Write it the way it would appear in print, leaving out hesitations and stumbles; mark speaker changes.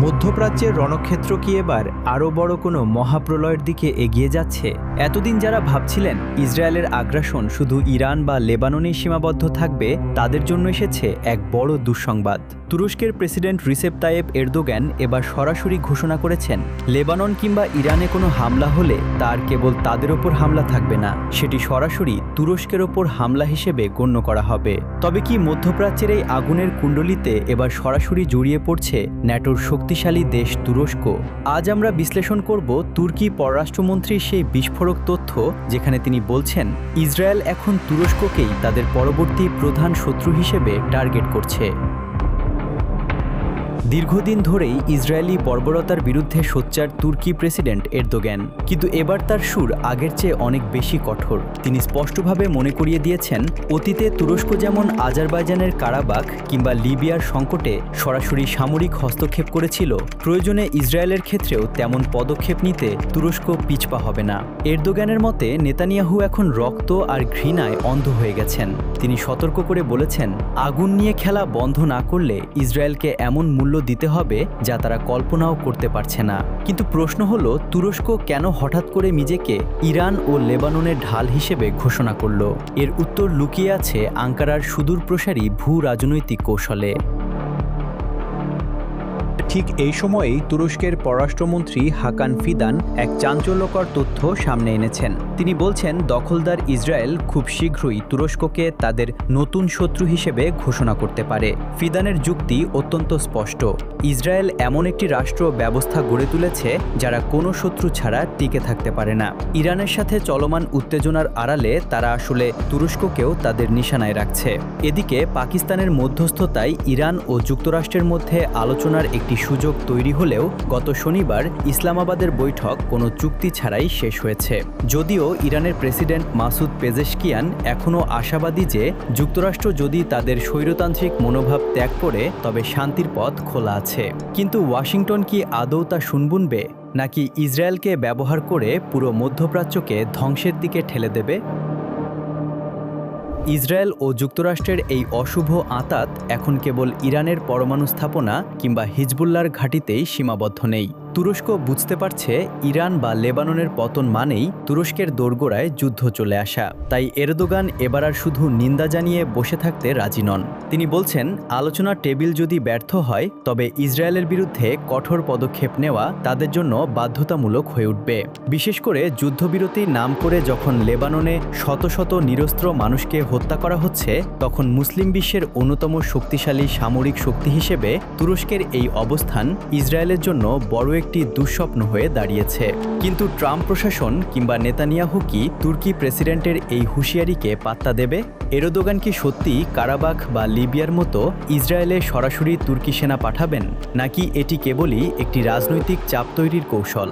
Speaker 1: মধ্যপ্রাচ্যের রণক্ষেত্র কি এবার আরও বড় কোনো মহাপ্রলয়ের দিকে এগিয়ে যাচ্ছে? এতদিন যারা ভাবছিলেন ইসরায়েলের আগ্রাসন শুধু ইরান বা লেবাননেই সীমাবদ্ধ থাকবে, তাদের জন্য এসেছে এক বড় দুঃসংবাদ। তুরস্কের প্রেসিডেন্ট রিসেপ তাইয়েপ এরদোগান এবার সরাসরি ঘোষণা করেছেন, লেবানন কিংবা ইরানে কোনো হামলা হলে তার কেবল তাদের ওপর হামলা থাকবে না, সেটি সরাসরি তুরস্কের ওপর হামলা হিসেবে গণ্য করা হবে। তবে কি মধ্যপ্রাচ্যের এই আগুনের কুণ্ডলিতে এবার সরাসরি জড়িয়ে পড়ছে ন্যাটোর শক্তিশালী দেশ তুরস্ক? আজ আমরা বিশ্লেষণ করব তুর্কি পররাষ্ট্রমন্ত্রীর সেই বিস্ফোরক তথ্য, যেখানে তিনি বলছেন ইসরায়েল এখন তুরস্ককেই তাদের পরবর্তী প্রধান শত্রু হিসেবে টার্গেট করছে। দীর্ঘদিন ধরেই ইসরায়েলি বর্বরতার বিরুদ্ধে সোচ্চার তুর্কি প্রেসিডেন্ট এরদোগান, কিন্তু এবার তার সুর আগের চেয়ে অনেক বেশি কঠোর। তিনি স্পষ্টভাবে মনে করিয়ে দিয়েছেন, অতীতে তুরস্ক যেমন আজারবাইজানের কারাবাখ কিংবা লিবিয়ার সংকটে সরাসরি সামরিক হস্তক্ষেপ করেছিল, প্রয়োজনে ইসরায়েলের ক্ষেত্রেও তেমন পদক্ষেপ নিতে তুরস্ক পিছপা হবে না। এরদোগানের মতে নেতানিয়াহু এখন রক্ত আর ঘৃণায় অন্ধ হয়ে গেছেন। তিনি সতর্ক করে বলেছেন, আগুন নিয়ে খেলা বন্ধ না করলে ইসরায়েলকে এমন মূল্য দিতে হবে যা তারা কল্পনাও করতে পারছে না। কিন্তু প্রশ্ন হলো, তুরস্ক কেন হঠাৎ করে নিজেকে ইরান ও লেবাননের ঢাল হিসেবে ঘোষণা করল? এর উত্তর লুকিয়ে আছে আঙ্কারার সুদূরপ্রসারী ভূ রাজনৈতিক কৌশলে। ঠিক এই সময়েই তুরস্কের পররাষ্ট্রমন্ত্রী হাকান ফিদান এক চাঞ্চল্যকর তথ্য সামনে এনেছেন। তিনি বলছেন, দখলদার ইসরায়েল খুব শীঘ্রই তুরস্ককে তাদের নতুন শত্রু হিসেবে ঘোষণা করতে পারে। ফিদানের যুক্তি অত্যন্ত স্পষ্ট। ইসরায়েল এমন একটি রাষ্ট্র ব্যবস্থা গড়ে তুলেছে যারা কোনো শত্রু ছাড়া টিকে থাকতে পারে না। ইরানের সাথে চলমান উত্তেজনার আড়ালে তারা আসলে তুরস্ককেও তাদের নিশানায় রাখছে। এদিকে পাকিস্তানের মধ্যস্থতায় ইরান ও যুক্তরাষ্ট্রের মধ্যে আলোচনার একটি সুযোগ তৈরি হলেও গত শনিবার ইসলামাবাদের বৈঠক কোনো চুক্তি ছাড়াই শেষ হয়েছে। যদিও ইরানের প্রেসিডেন্ট মাসুদ পেজেশকিয়ান এখনও আশাবাদী যে যুক্তরাষ্ট্র যদি তাদের স্বৈরতান্ত্রিক মনোভাব ত্যাগ করে তবে শান্তির পথ খোলা আছে। কিন্তু ওয়াশিংটন কি আদৌ তা শুনবে, নাকি ইসরায়েলকে ব্যবহার করে পুরো মধ্যপ্রাচ্যকে ধ্বংসের দিকে ঠেলে দেবে? ইসরায়েল ও যুক্তরাষ্ট্রের এই অশুভ আঁতাত এখন কেবল ইরানের পরমাণু স্থাপনা কিংবা হিজবুল্লাহর ঘাঁটিতেই সীমাবদ্ধ নেই। তুরস্ক বুঝতে পারছে, ইরান বা লেবাননের পতন মানেই তুরস্কের দোরগোড়ায় যুদ্ধ চলে আসা। তাই এরদোগান এবার আর শুধু নিন্দা জানিয়ে বসে থাকতে রাজি নন। তিনি বলছেন, আলোচনার টেবিল যদি ব্যর্থ হয় তবে ইসরায়েলের বিরুদ্ধে কঠোর পদক্ষেপ নেওয়া তাদের জন্য বাধ্যতামূলক হয়ে উঠবে। বিশেষ করে যুদ্ধবিরতির নাম করে যখন লেবাননে শত শত নিরস্ত্র মানুষকে হত্যা করা হচ্ছে, তখন মুসলিম বিশ্বের অন্যতম শক্তিশালী সামরিক শক্তি হিসেবে তুরস্কের এই অবস্থান ইসরায়েলের জন্য বড় একটি দুঃস্বপ্ন হয়ে দাঁড়িয়েছে। কিন্তু ট্রাম্প প্রশাসন কিংবা নেতানিয়াহু কি তুর্কি প্রেসিডেন্টের এই হুঁশিয়ারিকে পাত্তা দেবে? এরদোগান কি সত্যি কারাবাখ বা লিবিয়ার মতো ইসরায়েলে সরাসরি তুর্কি সেনা পাঠাবেন, নাকি এটি কেবলই একটি রাজনৈতিক চাপ তৈরির কৌশল?